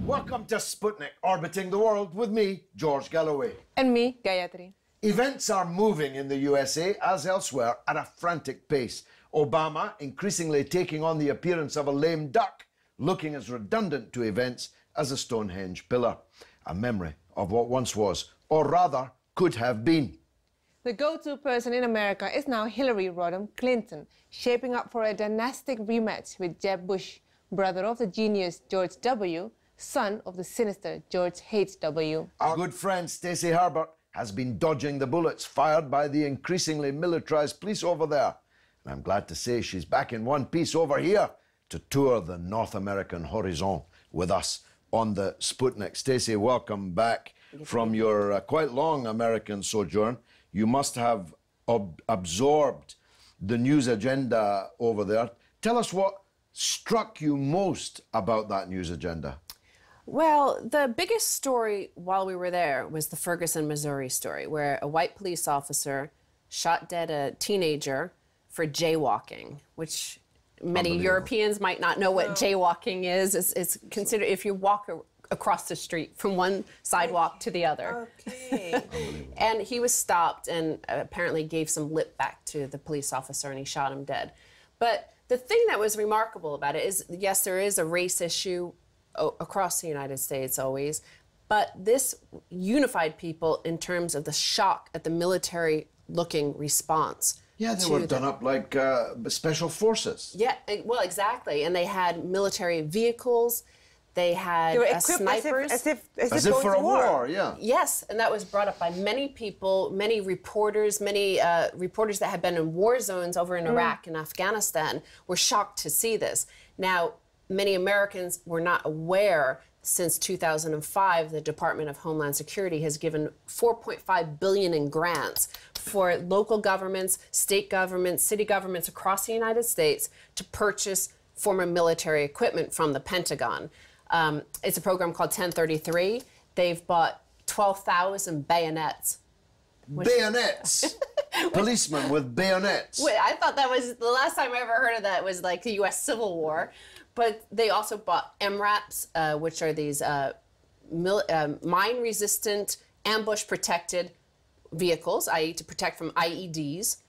Welcome to Sputnik, orbiting the world with me, George Galloway. And me, Gayatri. Events are moving in the USA, as elsewhere, at a frantic pace. Obama increasingly taking on the appearance of a lame duck, looking as redundant to events as a Stonehenge pillar. A memory of what once was, or rather, could have been. The go-to person in America is now Hillary Rodham Clinton, shaping up for a dynastic rematch with Jeb Bush, brother of the genius George W., son of the sinister George H.W. Our good friend Stacy Herbert has been dodging the bullets fired by the increasingly militarised police over there. And I'm glad to say she's back in one piece over here to tour the North American horizon with us on the Sputnik. Stacy, welcome back from your quite long American sojourn. You must have absorbed the news agenda over there. Tell us what struck you most about that news agenda. Well, the biggest story while we were there was the Ferguson, Missouri story, where a white police officer shot dead a teenager for jaywalking, which many Europeans might not know what jaywalking is. It's considered if you walk across the street from one sidewalk to the other. Okay. And he was stopped and apparently gave some lip back to the police officer, and he shot him dead. But the thing that was remarkable about it is, yes, there is a race issue across the United States always, but this unified people in terms of the shock at the military-looking response. Yeah, they were done up like special forces. Yeah, well, exactly. And they had military vehicles. They had snipers. As if for a war, yeah. Yes, and that was brought up by many people, many reporters that had been in war zones over in Iraq and Afghanistan were shocked to see this. Now, many Americans were not aware. Since 2005, the Department of Homeland Security has given $4.5 billion in grants for local governments, state governments, city governments across the United States to purchase former military equipment from the Pentagon. It's a program called 1033. They've bought 12,000 bayonets. Bayonets? Policemen with bayonets. Wait, I thought that was, the last time I ever heard of that was like the U.S. Civil War. But they also bought MRAPs, which are these mine-resistant, ambush-protected vehicles, i.e. to protect from IEDs.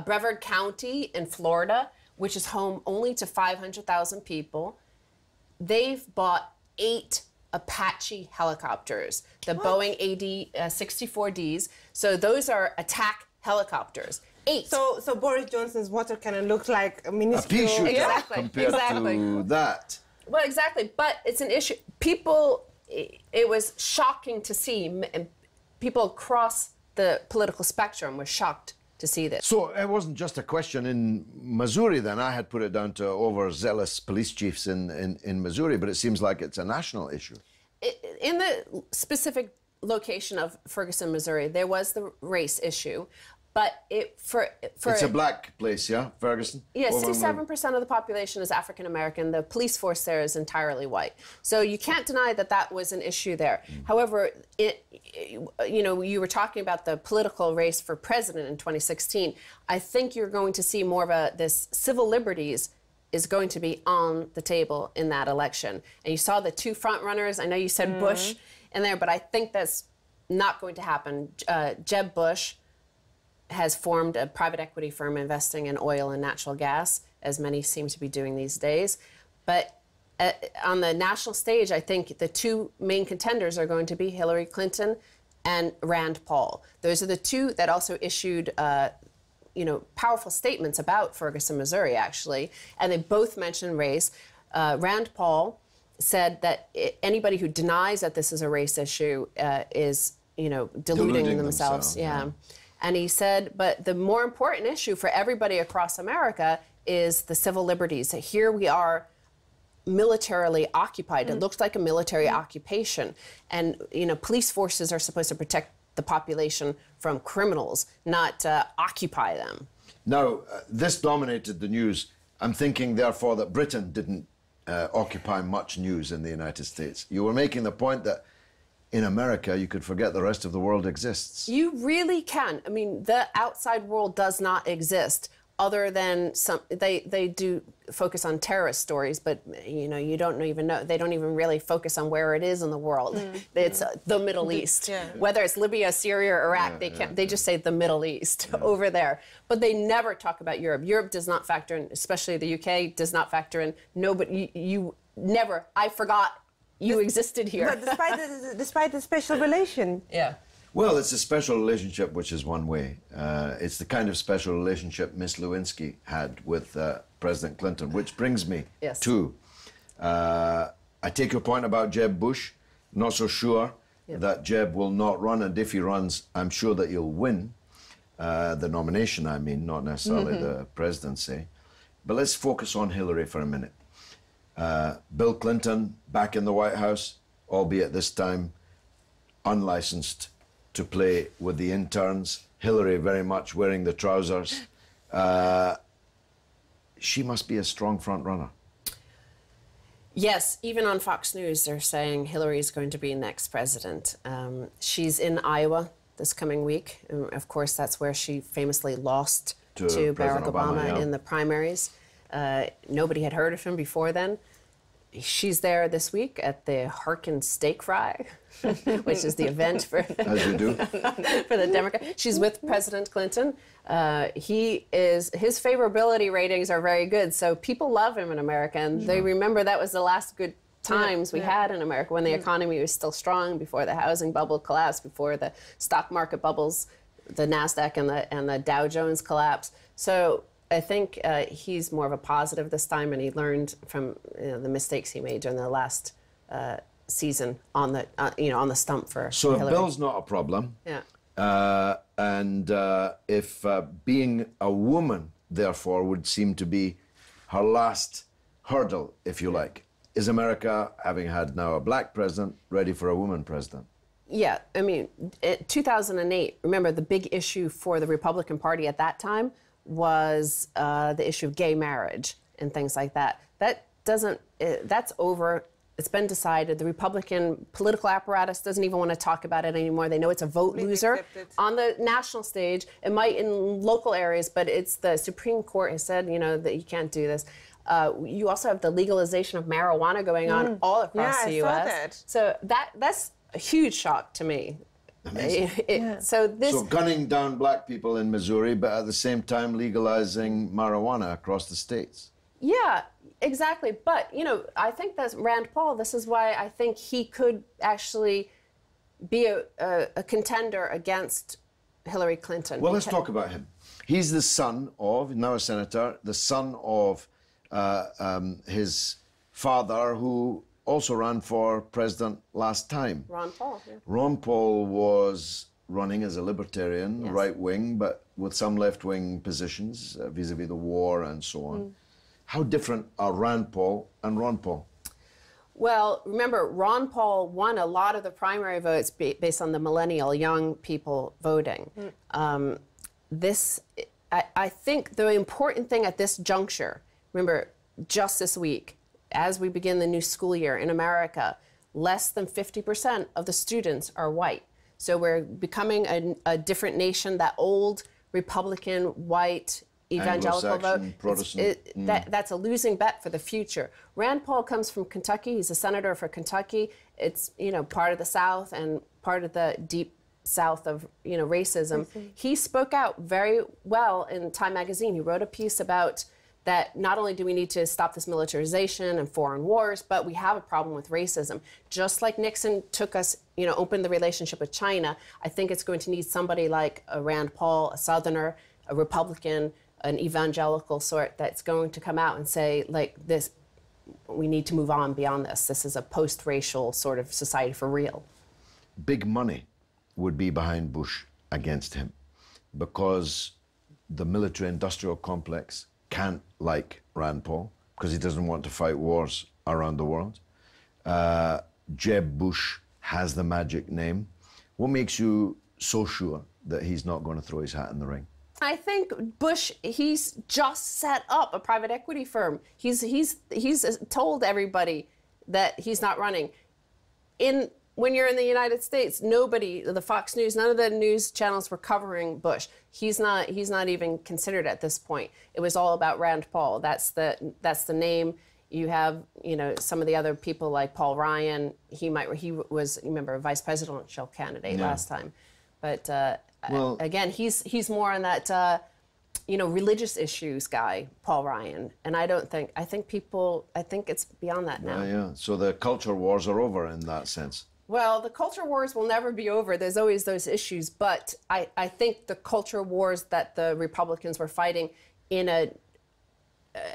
Brevard County in Florida, which is home only to 500,000 people, they've bought 8 Apache helicopters, the Boeing AD-64Ds. So those are attack helicopters. 8. So Boris Johnson's water cannon looks like a minuscule... A pea shooter Exactly. compared to that. Well, exactly. But it's an issue. People, it was shocking to see. People across the political spectrum were shocked to see this. So it wasn't just a question in Missouri then. I had put it down to overzealous police chiefs in Missouri, but it seems like it's a national issue. In the specific location of Ferguson, Missouri, there was the race issue. But it's a black place, yeah, Ferguson? Yeah, 67% of the population is African American. The police force there is entirely white. So you can't deny that that was an issue there. However, you know, you were talking about the political race for president in 2016. I think you're going to see more of this civil liberties is going to be on the table in that election. And you saw the 2 front runners. I know you said Bush in there, but I think that's not going to happen. Jeb Bush has formed a private equity firm investing in oil and natural gas, as many seem to be doing these days. But on the national stage, I think the 2 main contenders are going to be Hillary Clinton and Rand Paul. Those are the 2 that also issued, you know, powerful statements about Ferguson, Missouri, actually, and they both mentioned race. Rand Paul said that anybody who denies that this is a race issue is, you know, deluding themselves. Yeah. And he said, but the more important issue for everybody across America is the civil liberties. Here we are militarily occupied. It looks like a military occupation. And, police forces are supposed to protect the population from criminals, not occupy them. Now, this dominated the news. I'm thinking, therefore, that Britain didn't occupy much news in the United States. You were making the point that in America, you could forget the rest of the world exists. You really can. I mean, the outside world does not exist. Other than they do focus on terrorist stories, but you don't even know. They don't even really focus on where it is in the world. It's the Middle East. Yeah. Whether it's Libya, Syria, or Iraq, they just say the Middle East over there. But they never talk about Europe. Europe does not factor in, especially the UK does not factor in. Nobody, you never. I forgot you existed here. But despite the special relation. Yeah. Well, it's a special relationship, which is one way. It's the kind of special relationship Miss Lewinsky had with President Clinton, which brings me to, I take your point about Jeb Bush. Not so sure that Jeb will not run, and if he runs, I'm sure that he'll win the nomination, I mean, not necessarily the presidency. But let's focus on Hillary for a minute. Bill Clinton back in the White House, albeit this time unlicensed to play with the interns. Hillary very much wearing the trousers. She must be a strong front runner. Yes, even on Fox News, they're saying Hillary is going to be next president. She's in Iowa this coming week. And of course, that's where she famously lost to Barack Obama in the primaries. Nobody had heard of him before then. She's there this week at the Harkin Steak Fry, which is the event for, as you do. for the Democrat. She's with President Clinton. His favorability ratings are very good, so people love him in America, and they remember that was the last good times we had in America when the economy was still strong, before the housing bubble collapsed, before the stock market bubbles, the NASDAQ and the Dow Jones collapse. So I think he's more of a positive this time, and he learned from the mistakes he made during the last season on the on the stump for So Hillary. if Bill's not a problem, and if being a woman, therefore, would seem to be her last hurdle, if you like, is America, having had now a black president, ready for a woman president? Yeah, I mean, 2008, remember the big issue for the Republican Party at that time was the issue of gay marriage and things like that. That's over. It's been decided. The Republican political apparatus doesn't even want to talk about it anymore. They know it's a vote loser on the national stage. It might in local areas, but it's the Supreme Court has said, that you can't do this. You also have the legalization of marijuana going on all across the U.S. That. So that's a huge shock to me. Amazing. So gunning down black people in Missouri, but at the same time legalizing marijuana across the states. Yeah, exactly. But, I think that's Rand Paul. This is why I think he could actually be a contender against Hillary Clinton. Well, let's talk about him. He's the son of, now a senator, the son of his father, who also ran for president last time. Ron Paul. Yeah. Ron Paul was running as a libertarian, right wing, but with some left wing positions vis-a-vis the war and so on. How different are Rand Paul and Ron Paul? Well, remember, Ron Paul won a lot of the primary votes based on the millennial young people voting. I think the important thing at this juncture, remember, just this week, as we begin the new school year in America, less than 50% of the students are white. So we're becoming a different nation. That old Republican, white, evangelical vote, Protestant. that's a losing bet for the future. Rand Paul comes from Kentucky. He's a senator for Kentucky. It's, part of the South and part of the deep South of, racism. He spoke out very well in Time magazine. He wrote a piece about that not only do we need to stop this militarization and foreign wars, but we have a problem with racism. Just like Nixon took us, opened the relationship with China, I think it's going to need somebody like a Rand Paul, a Southerner, a Republican, an evangelical sort that's going to come out and say, like, this, we need to move on beyond this. This is a post-racial sort of society for real. Big money would be behind Bush against him because the military-industrial complex can't like Rand Paul because he doesn't want to fight wars around the world. Jeb Bush has the magic name. What makes you so sure that he's not going to throw his hat in the ring? I think Bush, he's just set up a private equity firm. He's told everybody that he's not running. When you're in the United States, nobody, the Fox News, none of the news channels were covering Bush. He's not even considered at this point. It was all about Rand Paul. That's the name. You have, some of the other people like Paul Ryan. He was, remember, a vice presidential candidate last time. But well, again, he's more on that, religious issues guy, Paul Ryan. And I think it's beyond that now. Yeah. So the culture wars are over in that sense. Well, the culture wars will never be over. There's always those issues. But I think the culture wars that the Republicans were fighting in a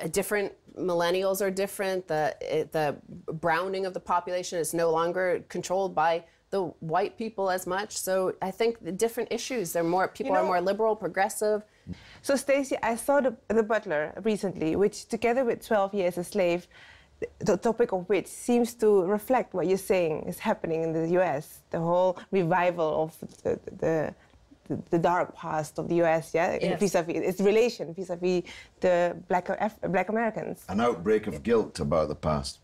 different, millennials are different. The browning of the population is no longer controlled by the white people as much. So I think the different issues, people are more liberal, progressive. So Stacy, I saw the Butler recently, which together with 12 Years a Slave, the topic of which seems to reflect what you're saying is happening in the US, the whole revival of the dark past of the US, vis-a-vis its relation vis-a-vis the black Americans. An outbreak of guilt about the past.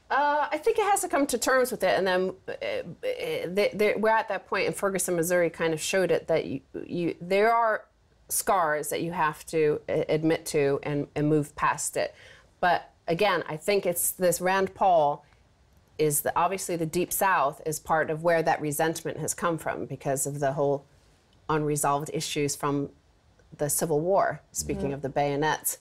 I think it has to come to terms with it, and then we're at that point in Ferguson, Missouri, kind of showed it that there are scars that you have to admit to and move past it. But again, I think it's this Rand Paul is obviously the Deep South is part of where that resentment has come from because of the whole unresolved issues from the Civil War, speaking of the bayonets,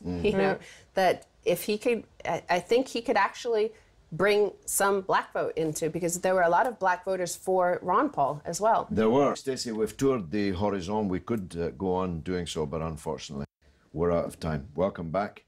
that if he could, I think he could actually bring some black vote into, because there were a lot of black voters for Ron Paul as well. There were. Stacey, we've toured the horizon. We could go on doing so, but unfortunately, we're out of time. Welcome back,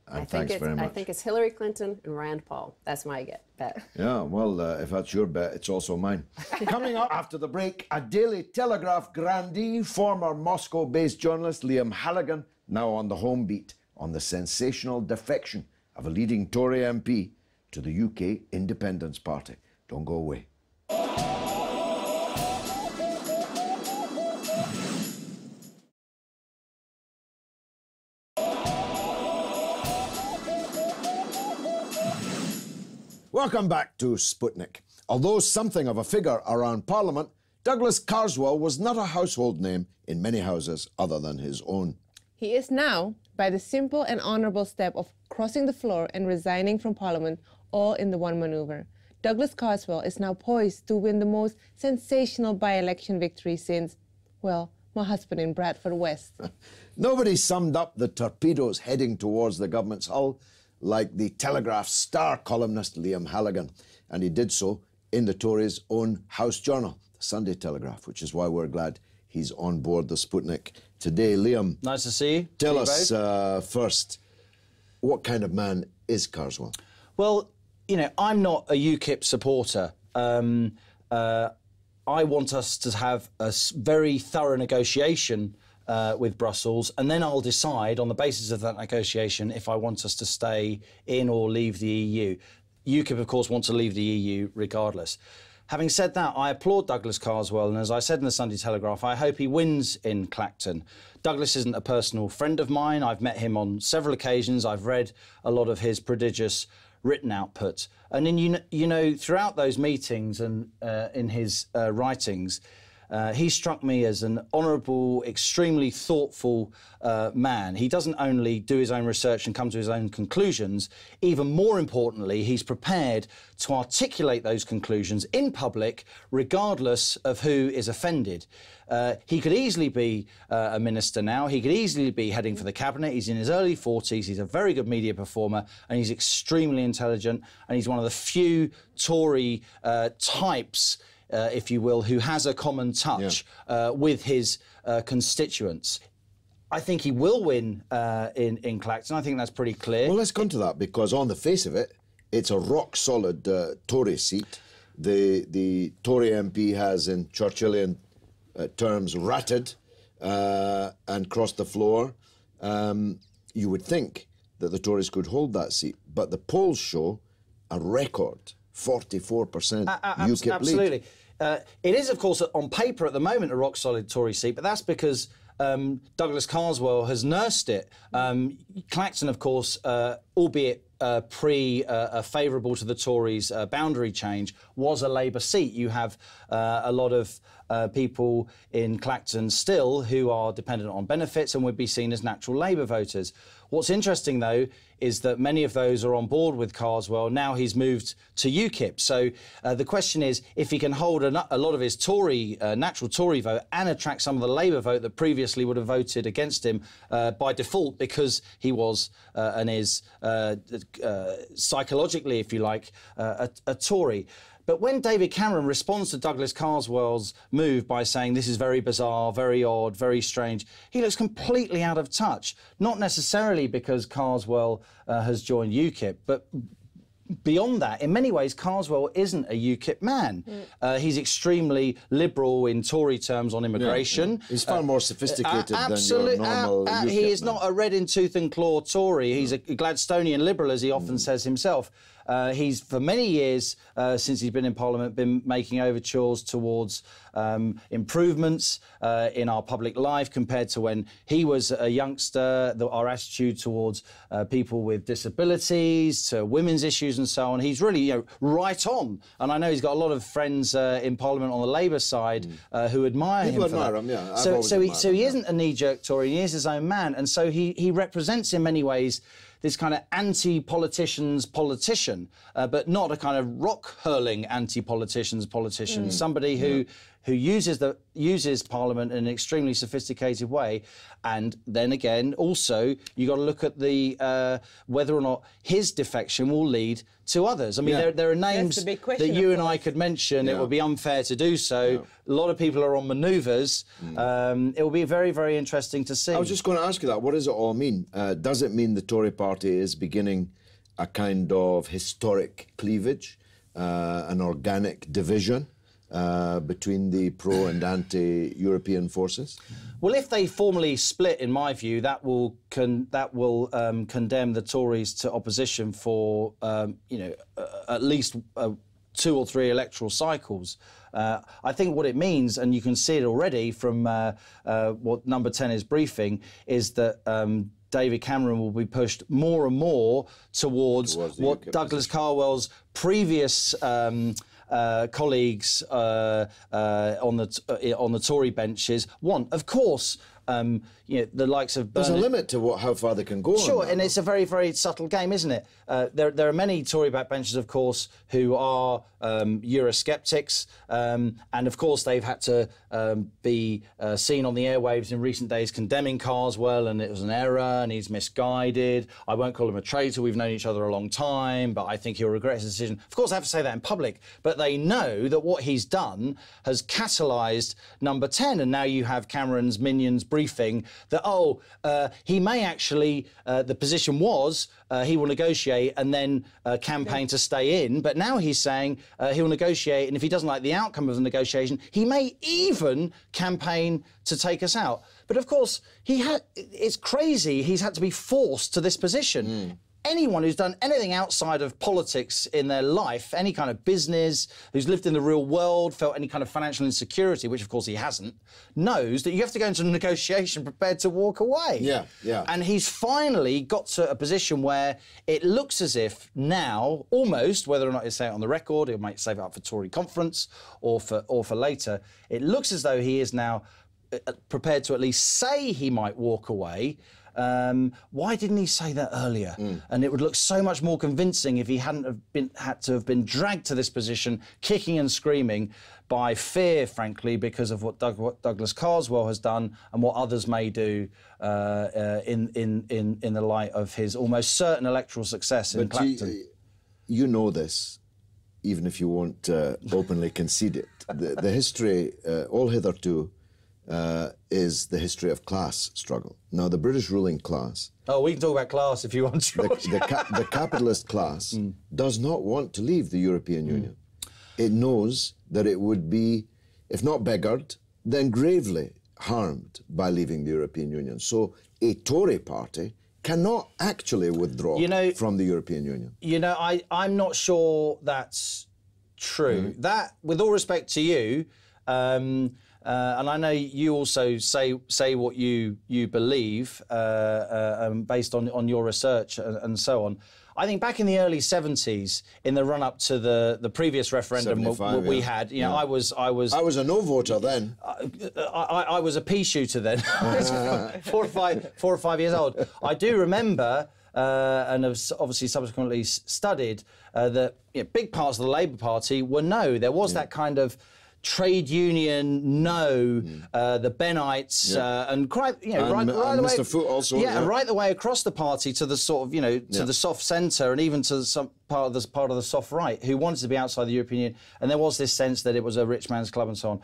and thanks very much. I think it's Hillary Clinton and Rand Paul. That's my bet. Yeah, well, if that's your bet, it's also mine. Coming up after the break, a Daily Telegraph grandee, former Moscow-based journalist Liam Halligan, now on the home beat on the sensational defection of a leading Tory MP to the UK Independence Party. Don't go away. Welcome back to Sputnik. Although something of a figure around Parliament, Douglas Carswell was not a household name in many houses other than his own. He is now, by the simple and honourable step of crossing the floor and resigning from Parliament, all in the one manoeuvre. Douglas Carswell is now poised to win the most sensational by-election victory since, well, my husband in Bradford West. Nobody summed up the torpedoes heading towards the government's hull like the Telegraph star columnist Liam Halligan, and he did so in the Tories' own house journal, the Sunday Telegraph, which is why we're glad he's on board the Sputnik today. Liam, nice to see you. Tell us first, what kind of man is Carswell? Well, I'm not a UKIP supporter. I want us to have a very thorough negotiation with Brussels, and then I'll decide on the basis of that negotiation if I want us to stay in or leave the EU. UKIP, of course, wants to leave the EU regardless. Having said that, I applaud Douglas Carswell, and as I said in the Sunday Telegraph, I hope he wins in Clacton. Douglas isn't a personal friend of mine. I've met him on several occasions. I've read a lot of his prodigious written output. And then, throughout those meetings and in his writings, he struck me as an honourable, extremely thoughtful man. He doesn't only do his own research and come to his own conclusions, even more importantly, he's prepared to articulate those conclusions in public, regardless of who is offended. He could easily be a minister now. He could easily be heading for the cabinet. He's in his early 40s. He's a very good media performer, and he's extremely intelligent, and he's one of the few Tory types, if you will, who has a common touch with his constituents. I think he will win in Clacton. I think that's pretty clear. Well, let's come to that, because on the face of it, it's a rock-solid Tory seat. The Tory MP has, in Churchillian terms, ratted and crossed the floor. you would think that the Tories could hold that seat, but the polls show a record 44% UKIP lead. Absolutely. It is, of course, on paper at the moment a rock-solid Tory seat, but that's because Douglas Carswell has nursed it. Clacton, of course, albeit favourable to the Tories' boundary change, was a Labour seat. You have a lot of people in Clacton still who are dependent on benefits and would be seen as natural Labour voters. What's interesting, though, is that many of those are on board with Carswell. Now he's moved to UKIP. So the question is, if he can hold a lot of his Tory, natural Tory vote and attract some of the Labour vote that previously would have voted against him by default because he was and is psychologically, if you like, a Tory. But when David Cameron responds to Douglas Carswell's move by saying this is very bizarre, very odd, very strange, he looks completely out of touch. Not necessarily because Carswell has joined UKIP, but beyond that, in many ways, Carswell isn't a UKIP man. He's extremely liberal in Tory terms on immigration. He's far more sophisticated than your normal UKIP He is man. not a red in tooth and claw Tory. He's a Gladstonian liberal, as he often says himself. He's, for many years, since he's been in Parliament, been making overtures towards improvements in our public life compared to when he was a youngster, our attitude towards people with disabilities, to women's issues and so on. He's really right on. And I know he's got a lot of friends in Parliament on the Labour side who admire him for that. So he isn't a knee-jerk Tory, he is his own man. And so he represents in many ways this kind of anti-politicians politician, but not a kind of rock-hurling anti-politicians politician, somebody who uses Parliament in an extremely sophisticated way. And then again, also, you've got to look at the whether or not his defection will lead to others. I mean, there are names that you and I could mention. It would be unfair to do so. A lot of people are on manoeuvres. It will be very, very interesting to see. I was just going to ask you that. What does it all mean? Does it mean the Tory party is beginning a kind of historic cleavage, an organic division between the pro and anti-European forces? Well, if they formally split, in my view, that will condemn the Tories to opposition for at least 2 or 3 electoral cycles. I think what it means, and you can see it already from what Number 10 is briefing, is that David Cameron will be pushed more and more towards what Douglas Carswell's previous colleagues on the Tory benches want. Of course, the likes of There's a limit to how far they can go. Sure, and it's a very, very subtle game, isn't it? There are many Tory backbenchers, of course, who are Eurosceptics, and of course they've had to be seen on the airwaves in recent days condemning Carswell, and it was an error, and he's misguided. I won't call him a traitor. We've known each other a long time, but I think he'll regret his decision. Of course, I have to say that in public, but they know that what he's done has catalysed Number 10, and now you have Cameron's minions briefing that, he may actually, the position was he will negotiate and then campaign to stay in, but now he's saying he'll negotiate, and if he doesn't like the outcome of the negotiation, he may even campaign to take us out. But of course, it's crazy he's had to be forced to this position. Anyone who's done anything outside of politics in their life, any kind of business, who's lived in the real world, felt any kind of financial insecurity, which of course he hasn't, knows that you have to go into a negotiation prepared to walk away. And he's finally got to a position where it looks as if now, almost, whether or not he'll say it on the record, he might save it up for Tory conference or for later, it looks as though he is now prepared to at least say he might walk away. Why didn't he say that earlier? And it would look so much more convincing if he hadn't had to have been dragged to this position, kicking and screaming by fear, frankly, because of what Douglas Carswell has done and what others may do in the light of his almost certain electoral success in Clacton. You know this, even if you won't openly concede it. The history, all hitherto, is the history of class struggle. Now, the British ruling class... Oh, we can talk about class if you want to. The capitalist class does not want to leave the European Union. It knows that it would be, if not beggared, then gravely harmed by leaving the European Union. So a Tory party cannot actually withdraw from the European Union. You know, I'm not sure that's true. That, with all respect to you, and I know you also say what you believe based on your research and so on. I think back in the early 70s, in the run-up to the previous referendum we had, you know, I was a no voter then. I was a pea shooter then. I was 4 or 5 years old. I do remember, and have obviously subsequently studied, that big parts of the Labour Party were no. There was that kind of trade union no, the Bennites, and quite, right the way, Mr. Foot also, right the way across the party to the sort of, to the soft centre and even to some part of the soft right, who wanted to be outside the European Union, and there was this sense that it was a rich man's club and so on.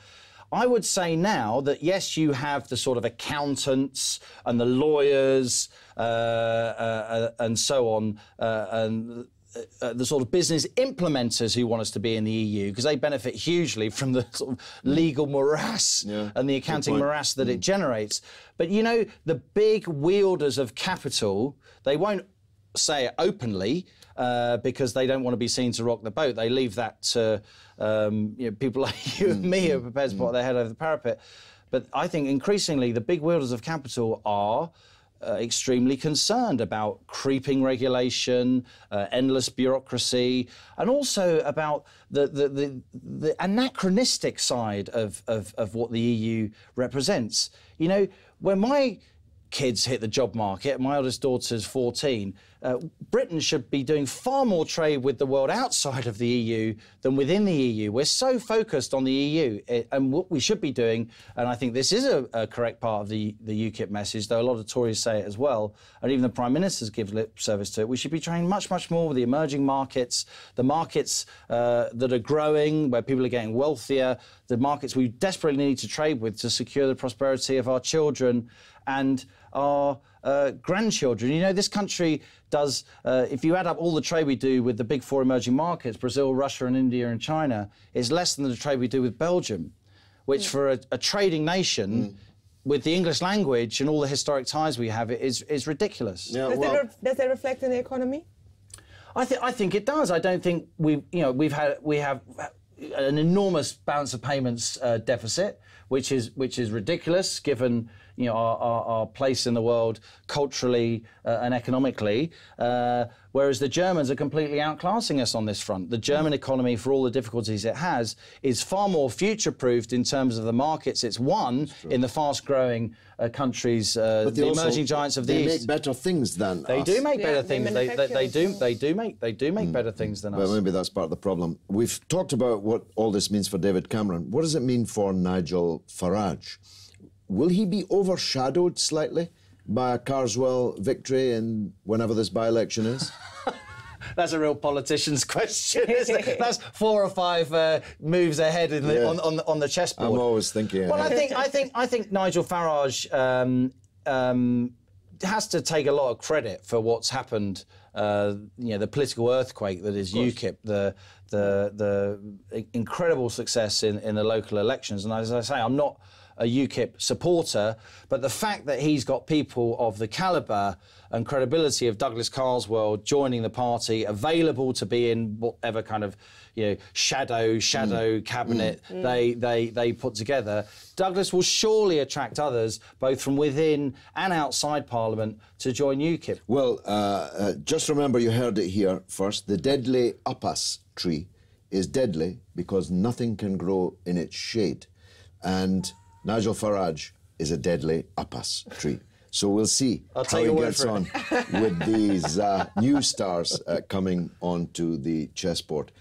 I would say now that, yes, you have the sort of accountants and the lawyers and so on, and the sort of business implementers who want us to be in the EU, because they benefit hugely from the sort of legal morass and the accounting morass that it generates. But, the big wielders of capital, they won't say it openly because they don't want to be seen to rock the boat. They leave that to people like you and me who are prepared to put their head over the parapet. But I think increasingly the big wielders of capital are extremely concerned about creeping regulation, endless bureaucracy, and also about the anachronistic side of what the EU represents. When my kids hit the job market, my eldest daughter's 14, Britain should be doing far more trade with the world outside of the EU than within the EU. We're so focused on the EU, and what we should be doing, and I think this is a correct part of the UKIP message, though a lot of Tories say it as well, and even the Prime Ministers give lip service to it, we should be trying much more with the emerging markets, the markets that are growing, where people are getting wealthier, the markets we desperately need to trade with to secure the prosperity of our children and our grandchildren. This country does, if you add up all the trade we do with the big four emerging markets, Brazil, Russia and India and China, is less than the trade we do with Belgium, which for a trading nation with the English language and all the historic ties we have is ridiculous. Yeah, does that reflect in the economy? I think it does. I don't think we have an enormous balance of payments deficit, which is ridiculous given our place in the world culturally and economically, whereas the Germans are completely outclassing us on this front. The German economy, for all the difficulties it has, is far more future-proofed in terms of the markets it's won in the fast-growing countries, the emerging giants of the East. They make better things than they us. Do make better things. They do make better things than us. Well, maybe that's part of the problem. We've talked about what all this means for David Cameron. What does it mean for Nigel Farage? Will he be overshadowed slightly by a Carswell victory in whenever this by-election is? That's a real politician's question, isn't it? That's 4 or 5 moves ahead on the chessboard. I'm always thinking. Well, I think Nigel Farage has to take a lot of credit for what's happened. The political earthquake that is UKIP, the incredible success in the local elections. And as I say, I'm not a UKIP supporter, but the fact that he's got people of the calibre and credibility of Douglas Carswell joining the party, available to be in whatever kind of shadow cabinet they put together, Douglas will surely attract others, both from within and outside Parliament, to join UKIP. Well, just remember, you heard it here first. The deadly upas tree is deadly because nothing can grow in its shade. And Nigel Farage is a deadly upas tree. So we'll see how he gets on with these new stars coming onto the chessboard.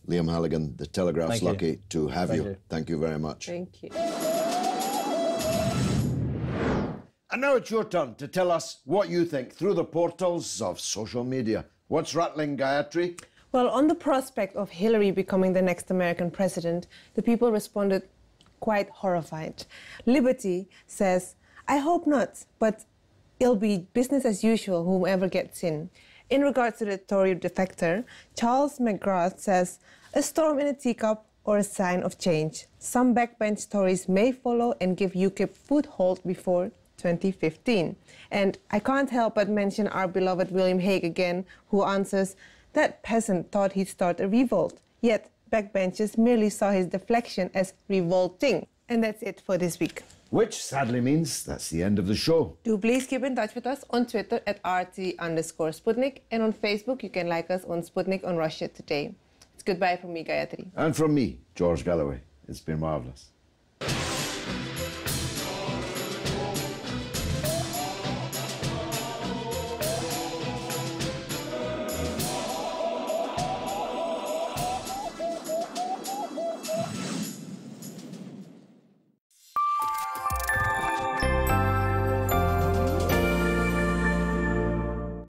Liam Halligan, The Telegraph's lucky to have you. Thank you very much. Thank you. And now it's your turn to tell us what you think through the portals of social media. What's rattling, Gayatri? Well, on the prospect of Hillary becoming the next American president, the people responded quite horrified. Liberty says, I hope not, but it'll be business as usual, whomever gets in. In regards to the Tory defector, Charles McGrath says, a storm in a teacup or a sign of change. Some backbench Tories may follow and give UKIP foothold before 2015. And I can't help but mention our beloved William Hague again, who answers, that peasant thought he'd start a revolt, yet backbenchers merely saw his deflection as revolting. And that's it for this week. Which sadly means that's the end of the show. Do please keep in touch with us on Twitter at RT_Sputnik, and on Facebook you can like us on Sputnik on Russia Today. It's goodbye from me, Gayatri. And from me, George Galloway. It's been marvellous.